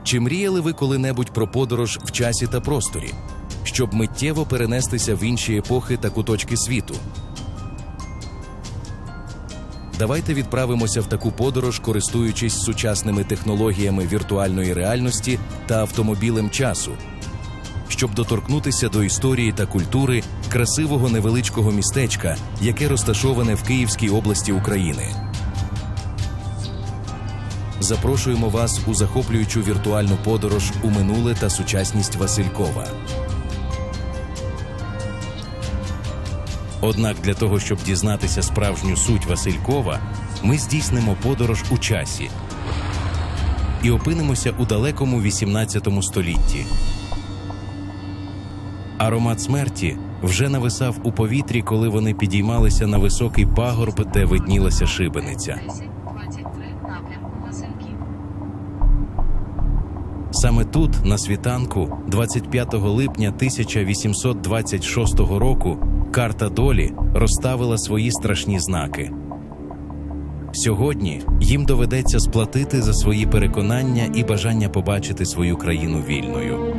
Чи мріяли ви коли-небудь про подорож в часі та просторі, щоб миттєво перенестися в інші епохи та куточки світу? Давайте відправимося в таку подорож, користуючись сучасними технологіями віртуальної реальності та автомобілем часу, щоб доторкнутися до історії та культури красивого невеличкого містечка, яке розташоване в Київській області України. Запрошуємо вас у захоплюючу віртуальну подорож у минуле та сучасність Василькова. Однак для того, щоб дізнатися справжню суть Василькова, ми здійснимо подорож у часі і опинимося у далекому 18 столітті. Аромат смерті вже нависав у повітрі, коли вони підіймалися на високий пагорб, де виднілася шибениця. Саме тут, на світанку, 25 липня 1826 року, карта долі розставила свої страшні знаки. Сьогодні їм доведеться сплатити за свої переконання і бажання побачити свою країну вільною.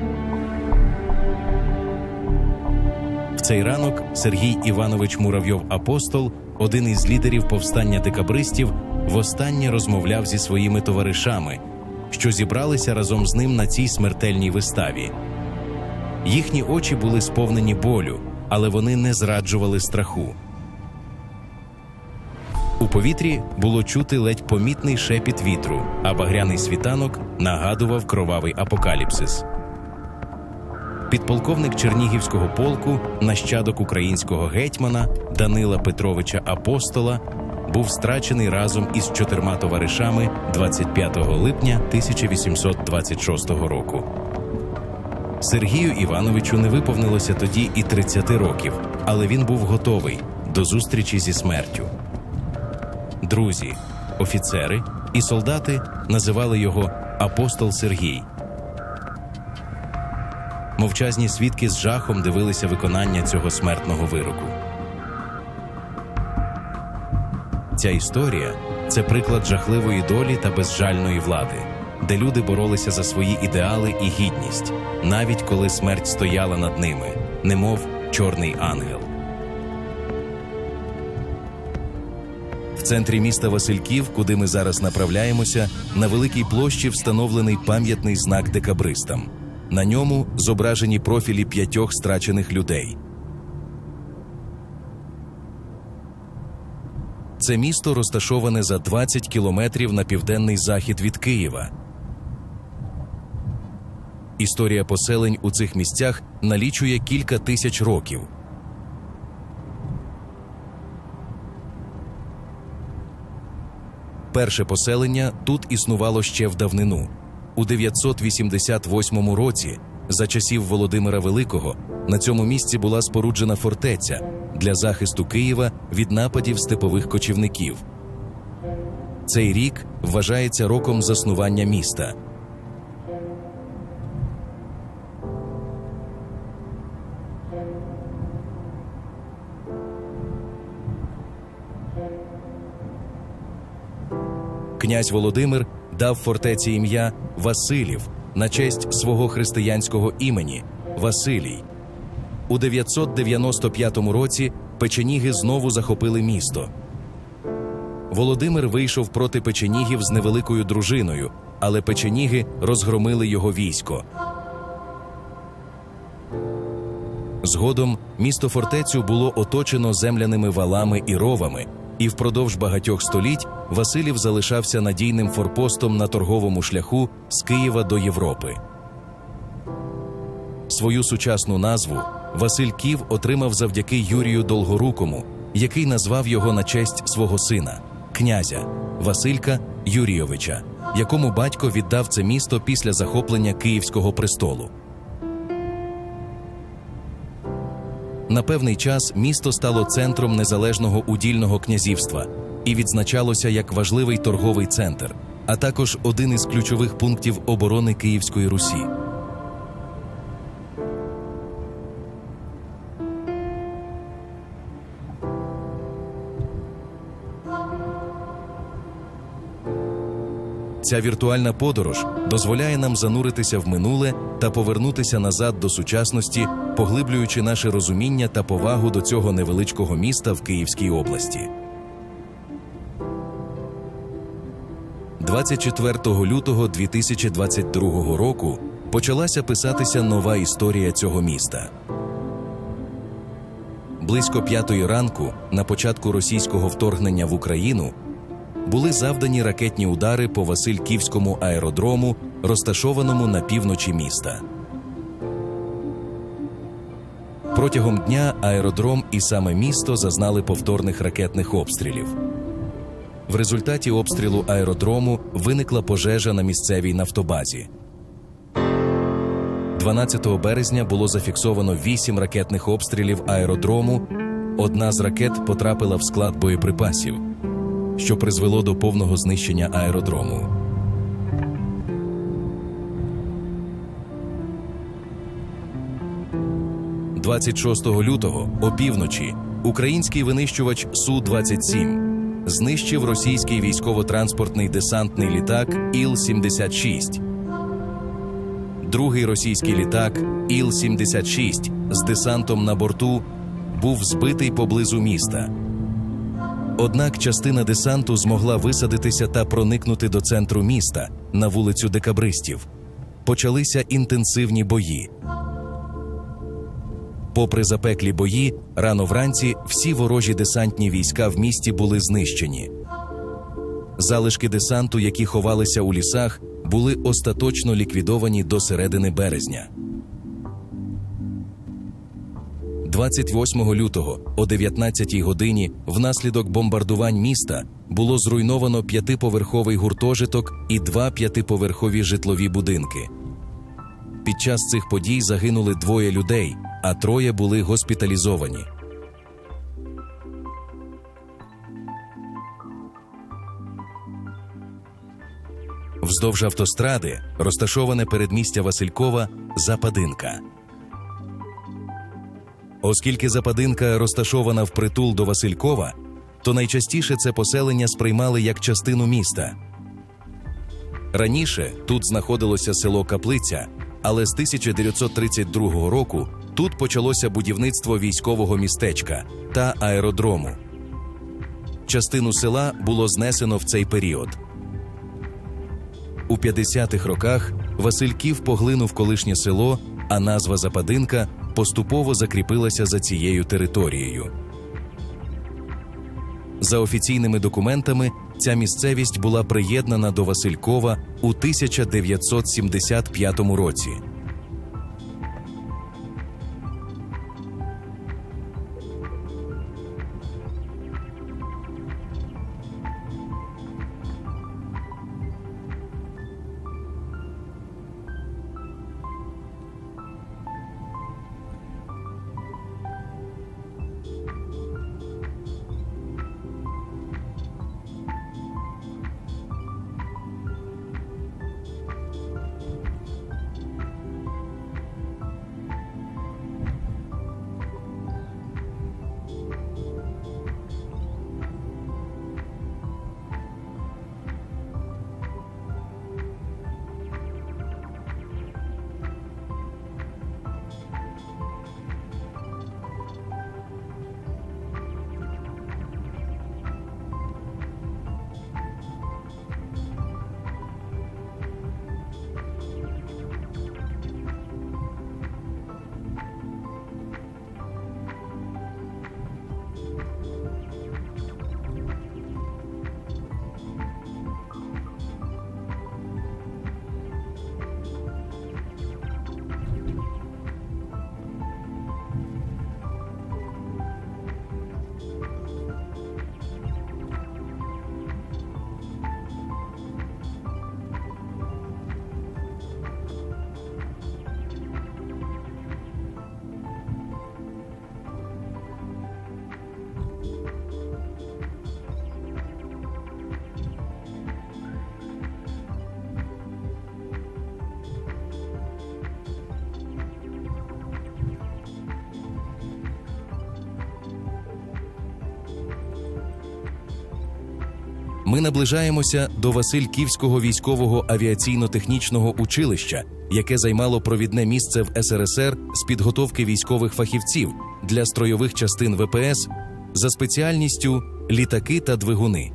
В цей ранок Сергій Іванович Муравйов-Апостол, один із лідерів повстання декабристів, востаннє розмовляв зі своїми товаришами, що зібралися разом з ним на цій смертельній виставі. Їхні очі були сповнені болю, але вони не зраджували страху. У повітрі було чути ледь помітний шепіт вітру, а багряний світанок нагадував кровавий апокаліпсис. Підполковник Чернігівського полку, нащадок українського гетьмана Данила Петровича Апостола, був страчений разом із 4 товаришами 25 липня 1826 року. Сергію Івановичу не виповнилося тоді і 30 років, але він був готовий до зустрічі зі смертю. Друзі, офіцери і солдати називали його «Апостол Сергій». Мовчазні свідки з жахом дивилися виконання цього смертного вироку. Ця історія – це приклад жахливої долі та безжальної влади, де люди боролися за свої ідеали і гідність, навіть коли смерть стояла над ними, немов чорний ангел. В центрі міста Васильків, куди ми зараз направляємося, на великій площі встановлений пам'ятний знак декабристам. На ньому зображені профілі 5 страчених людей. Це місто розташоване за 20 кілометрів на південний захід від Києва. Історія поселень у цих місцях налічує кілька тисяч років. Перше поселення тут існувало ще в давнину. У 988 році, за часів Володимира Великого, на цьому місці була споруджена фортеця для захисту Києва від нападів степових кочівників. Цей рік вважається роком заснування міста. Князь Володимир дав фортеці ім'я Василів на честь свого християнського імені – Василій. У 995 році печеніги знову захопили місто. Володимир вийшов проти печенігів з невеликою дружиною, але печеніги розгромили його військо. Згодом місто-фортецю було оточено земляними валами і ровами, і впродовж багатьох століть Василів залишався надійним форпостом на торговому шляху з Києва до Європи. Свою сучасну назву Васильків отримав завдяки Юрію Долгорукому, який назвав його на честь свого сина, князя Василька Юрійовича, якому батько віддав це місто після захоплення Київського престолу. На певний час місто стало центром незалежного удільного князівства і відзначалося як важливий торговий центр, а також один із ключових пунктів оборони Київської Русі. Ця віртуальна подорож дозволяє нам зануритися в минуле та повернутися назад до сучасності, поглиблюючи наше розуміння та повагу до цього невеличкого міста в Київській області. 24 лютого 2022 року почалася писатися нова історія цього міста. Близько 5-ї ранку, на початку російського вторгнення в Україну, були завдані ракетні удари по Васильківському аеродрому, розташованому на півночі міста. Протягом дня аеродром і саме місто зазнали повторних ракетних обстрілів. В результаті обстрілу аеродрому виникла пожежа на місцевій нафтобазі. 12 березня було зафіксовано 8 ракетних обстрілів аеродрому, одна з ракет потрапила в склад боєприпасів, що призвело до повного знищення аеродрому. – 26 лютого опівночі український винищувач Су-27 знищив російський військово-транспортний десантний літак Іл-76. Другий російський літак Іл-76 з десантом на борту був збитий поблизу міста. Однак частина десанту змогла висадитися та проникнути до центру міста, на вулицю Декабристів. Почалися інтенсивні бої. Попри запеклі бої, рано вранці всі ворожі десантні війська в місті були знищені. Залишки десанту, які ховалися у лісах, були остаточно ліквідовані до середини березня. 28 лютого о 19-й годині внаслідок бомбардувань міста було зруйновано 5-поверховий гуртожиток і 2 5-поверхові житлові будинки. Під час цих подій загинули 2 людей, а 3 були госпіталізовані. Вздовж автостради розташоване передмістя Василькова Западинка. Оскільки Западинка розташована впритул до Василькова, то найчастіше це поселення сприймали як частину міста. Раніше тут знаходилося село Каплиця, але з 1932 року тут почалося будівництво військового містечка та аеродрому. Частину села було знесено в цей період. У 50-х роках Васильків поглинув колишнє село, а назва Западинка поступово закріпилася за цією територією. За офіційними документами, ця місцевість була приєднана до Василькова у 1975 році. Ми наближаємося до Васильківського військового авіаційно-технічного училища, яке займало провідне місце в СРСР з підготовки військових фахівців для стройових частин ВПС за спеціальністю літаки та двигуни.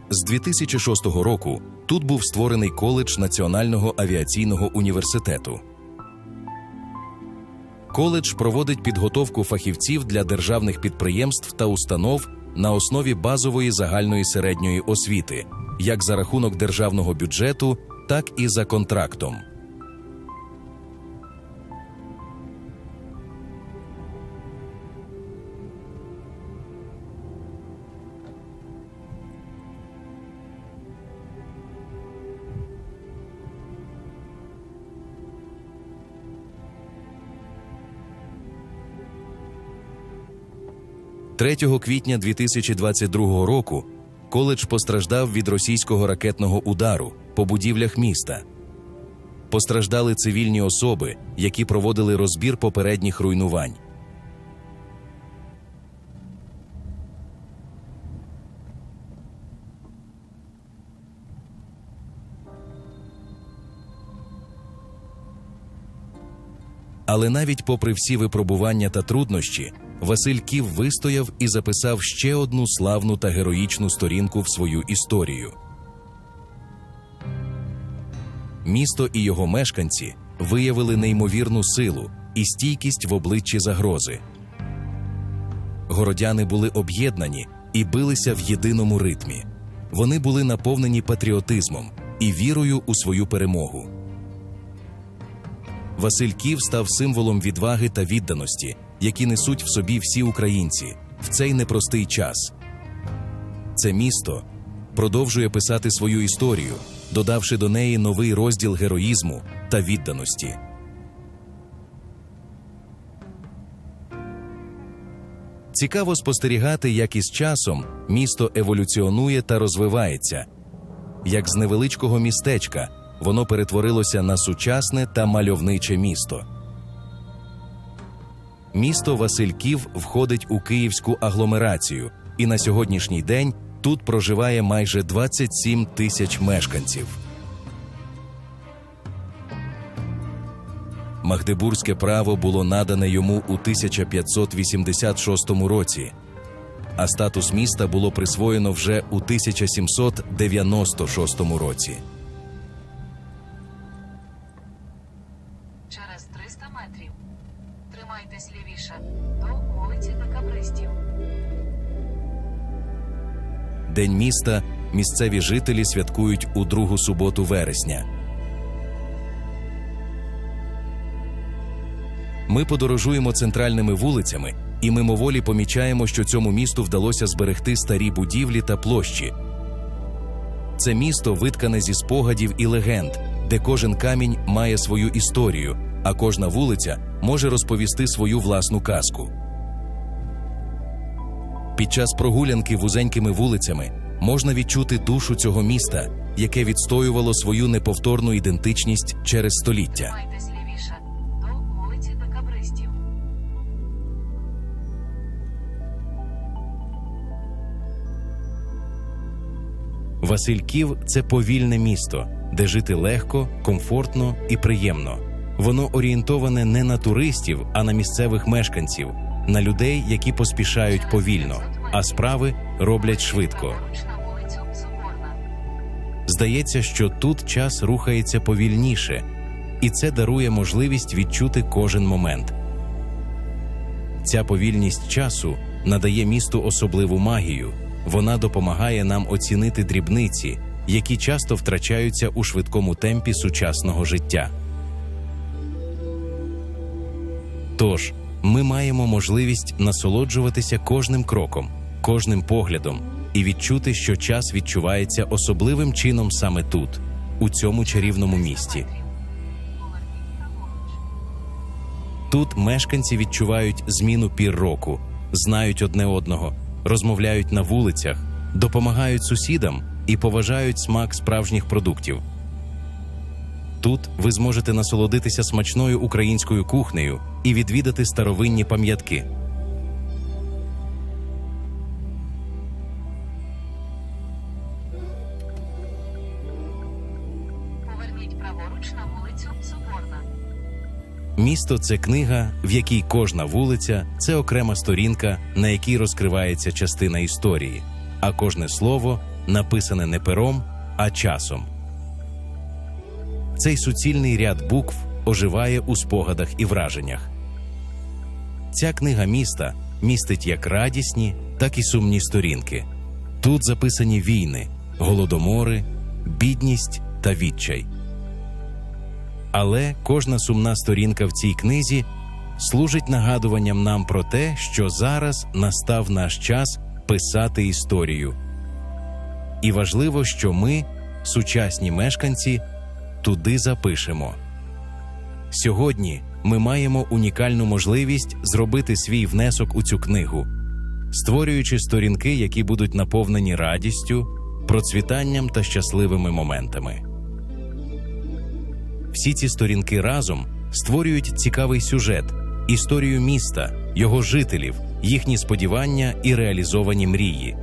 З 2006 року тут був створений коледж Національного авіаційного університету. Коледж проводить підготовку фахівців для державних підприємств та установ на основі базової загальної середньої освіти, як за рахунок державного бюджету, так і за контрактом. «3 квітня 2022 року коледж постраждав від російського ракетного удару по будівлях міста. Постраждали цивільні особи, які проводили розбір попередніх руйнувань. Але навіть попри всі випробування та труднощі, Васильків вистояв і записав ще одну славну та героїчну сторінку в свою історію. Місто і його мешканці виявили неймовірну силу і стійкість в обличчі загрози. Городяни були об'єднані і билися в єдиному ритмі. Вони були наповнені патріотизмом і вірою у свою перемогу. Васильків став символом відваги та відданості, які несуть в собі всі українці в цей непростий час. Це місто продовжує писати свою історію, додавши до неї новий розділ героїзму та відданості. Цікаво спостерігати, як із часом місто еволюціонує та розвивається. Як з невеличкого містечка воно перетворилося на сучасне та мальовниче місто. Місто Васильків входить у Київську агломерацію, і на сьогоднішній день тут проживає майже 27 тисяч мешканців. Магдебурзьке право було надане йому у 1586 році, а статус міста було присвоєно вже у 1796 році. Через 300 метрів. Тримайтесь лівіше, до вулиці Декабристів. День міста місцеві жителі святкують у другу суботу вересня. Ми подорожуємо центральними вулицями і мимоволі помічаємо, що цьому місту вдалося зберегти старі будівлі та площі. Це місто виткане зі спогадів і легенд, де кожен камінь має свою історію, а кожна вулиця може розповісти свою власну казку. Під час прогулянки вузенькими вулицями можна відчути душу цього міста, яке відстоювало свою неповторну ідентичність через століття. Тримайтесь лівіше, до вулиці Декабристів. Васильків – це повільне місто, де жити легко, комфортно і приємно. Воно орієнтоване не на туристів, а на місцевих мешканців, на людей, які поспішають повільно, а справи роблять швидко. Поруч на вулицю Соборна. Здається, що тут час рухається повільніше, і це дарує можливість відчути кожен момент. Ця повільність часу надає місту особливу магію. Вона допомагає нам оцінити дрібниці, які часто втрачаються у швидкому темпі сучасного життя. Тож, ми маємо можливість насолоджуватися кожним кроком, кожним поглядом і відчути, що час відчувається особливим чином саме тут, у цьому чарівному місті. Тут мешканці відчувають зміну пір року, знають одне одного, розмовляють на вулицях, допомагають сусідам і поважають смак справжніх продуктів. Тут ви зможете насолодитися смачною українською кухнею і відвідати старовинні пам'ятки. Місто – це книга, в якій кожна вулиця – це окрема сторінка, на якій розкривається частина історії, а кожне слово написане не пером, а часом. Цей суцільний ряд букв оживає у спогадах і враженнях. Ця книга міста містить як радісні, так і сумні сторінки. Тут записані війни, голодомори, бідність та відчай. Але кожна сумна сторінка в цій книзі служить нагадуванням нам про те, що зараз настав наш час писати історію. І важливо, що ми, сучасні мешканці, туди запишемо. Сьогодні ми маємо унікальну можливість зробити свій внесок у цю книгу, створюючи сторінки, які будуть наповнені радістю, процвітанням та щасливими моментами. Всі ці сторінки разом створюють цікавий сюжет, історію міста, його жителів, їхні сподівання і реалізовані мрії.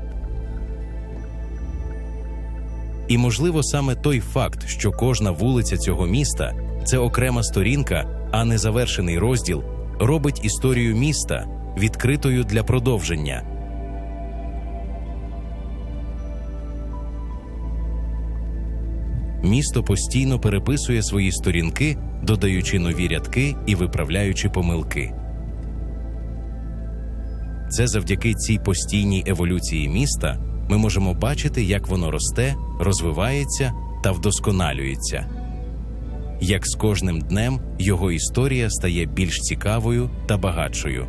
І, можливо, саме той факт, що кожна вулиця цього міста – це окрема сторінка, а не завершений розділ, робить історію міста відкритою для продовження. Місто постійно переписує свої сторінки, додаючи нові рядки і виправляючи помилки. Це завдяки цій постійній еволюції міста ми можемо бачити, як воно росте, розвивається та вдосконалюється. Як з кожним днем його історія стає більш цікавою та багатшою.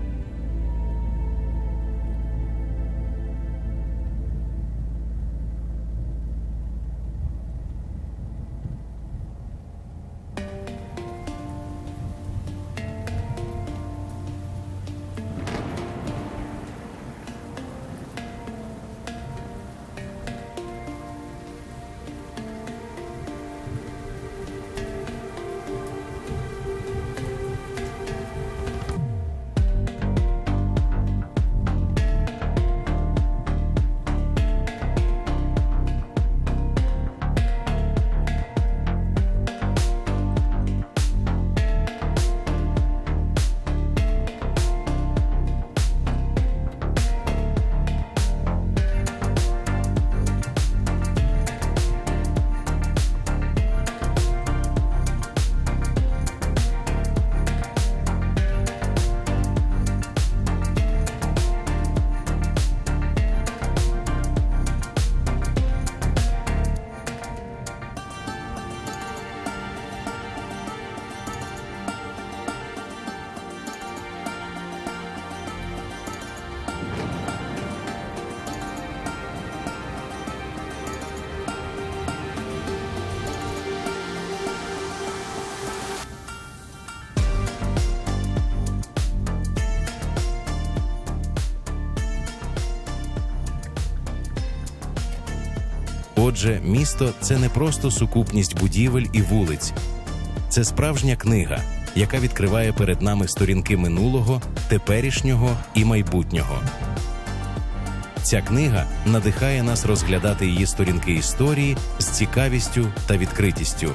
Отже, місто – це не просто сукупність будівель і вулиць. Це справжня книга, яка відкриває перед нами сторінки минулого, теперішнього і майбутнього. Ця книга надихає нас розглядати її сторінки історії з цікавістю та відкритістю.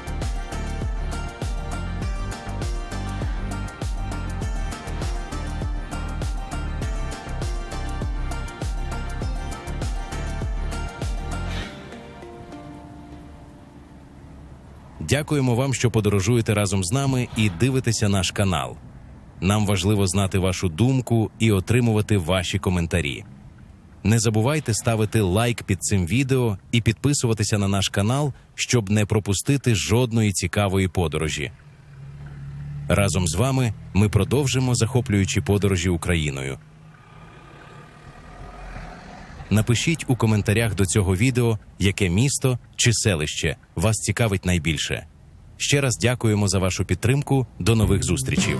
Дякуємо вам, що подорожуєте разом з нами і дивитеся наш канал. Нам важливо знати вашу думку і отримувати ваші коментарі. Не забувайте ставити лайк під цим відео і підписуватися на наш канал, щоб не пропустити жодної цікавої подорожі. Разом з вами ми продовжимо захоплюючі подорожі Україною. Напишіть у коментарях до цього відео, яке місто чи селище вас цікавить найбільше. Ще раз дякуємо за вашу підтримку. До нових зустрічей!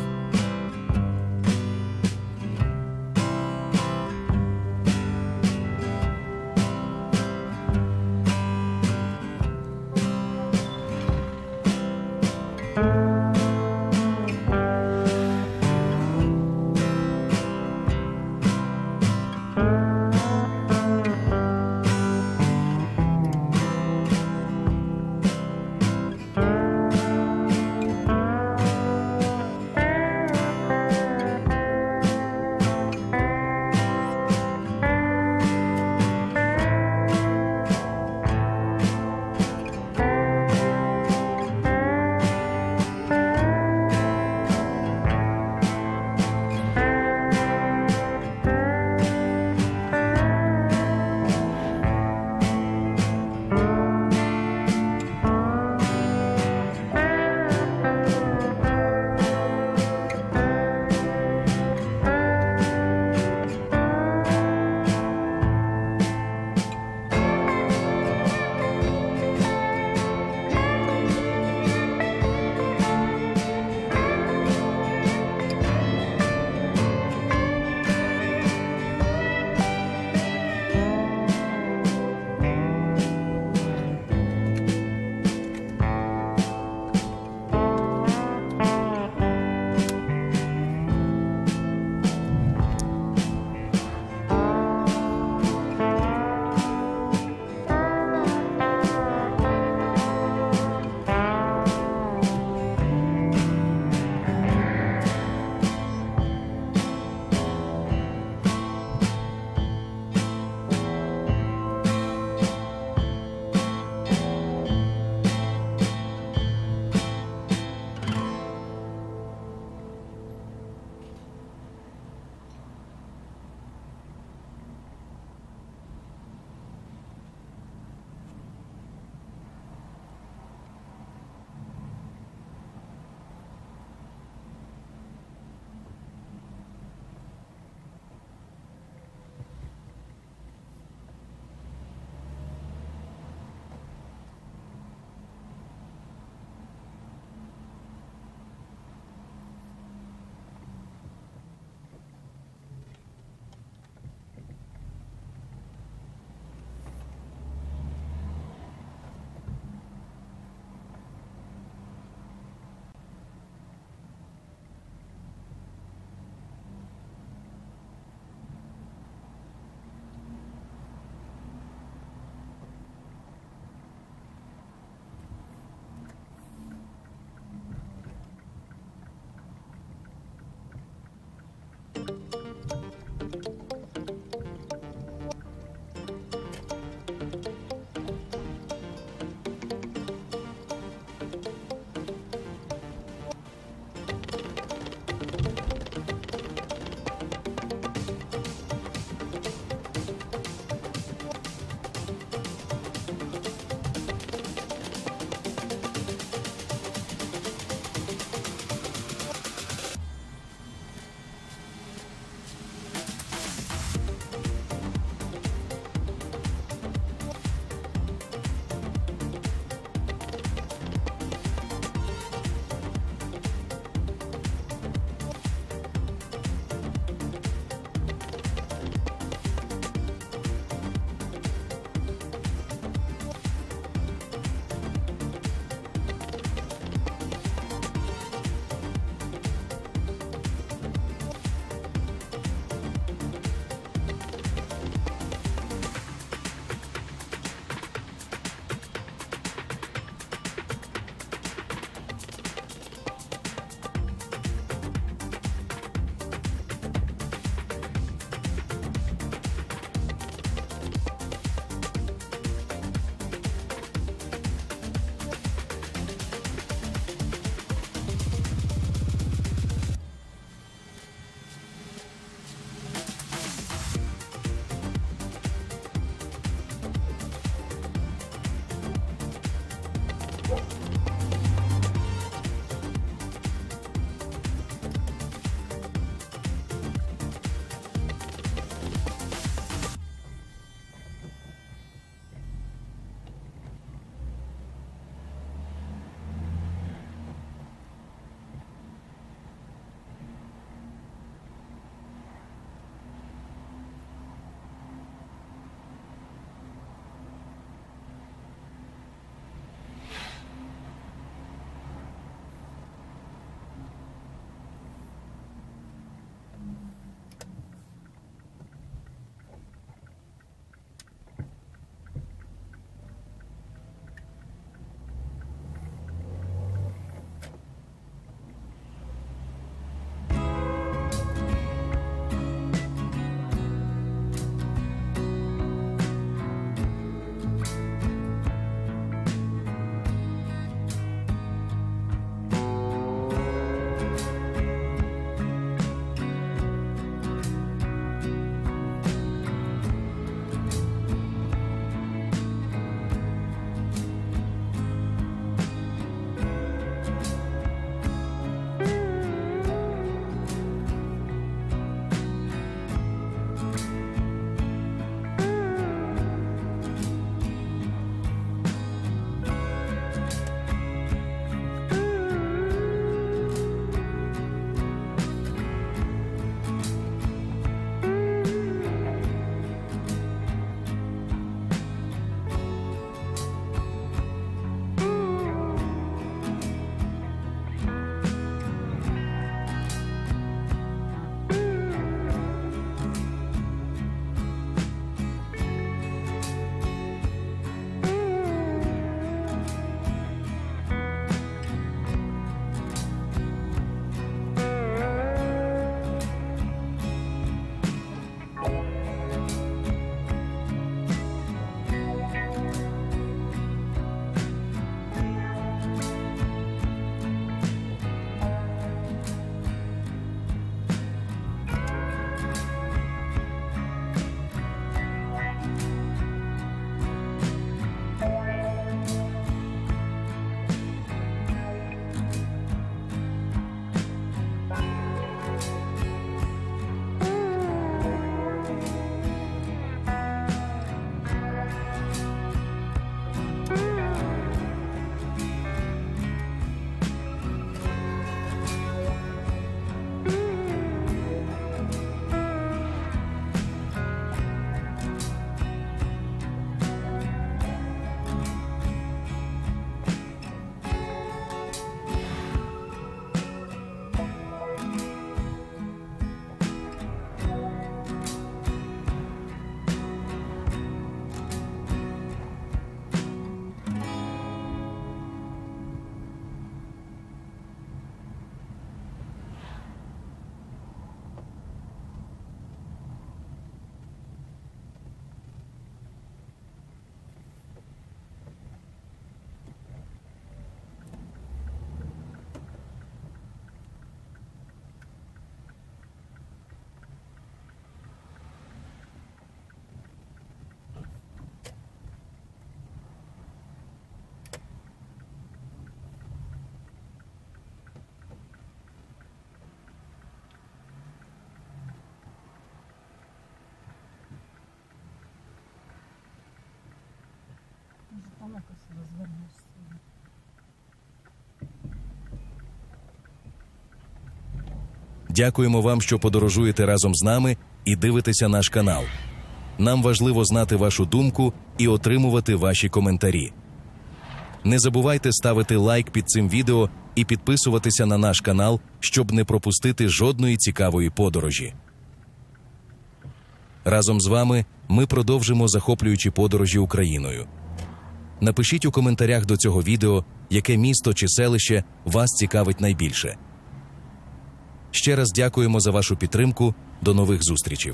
якось розвернешся. Дякуємо вам, що подорожуєте разом з нами і дивитеся наш канал. Нам важливо знати вашу думку і отримувати ваші коментарі. Не забувайте ставити лайк під цим відео і підписуватися на наш канал, щоб не пропустити жодної цікавої подорожі. Разом з вами ми продовжимо захоплюючі подорожі Україною. Напишіть у коментарях до цього відео, яке місто чи селище вас цікавить найбільше. Ще раз дякуємо за вашу підтримку. До нових зустрічей.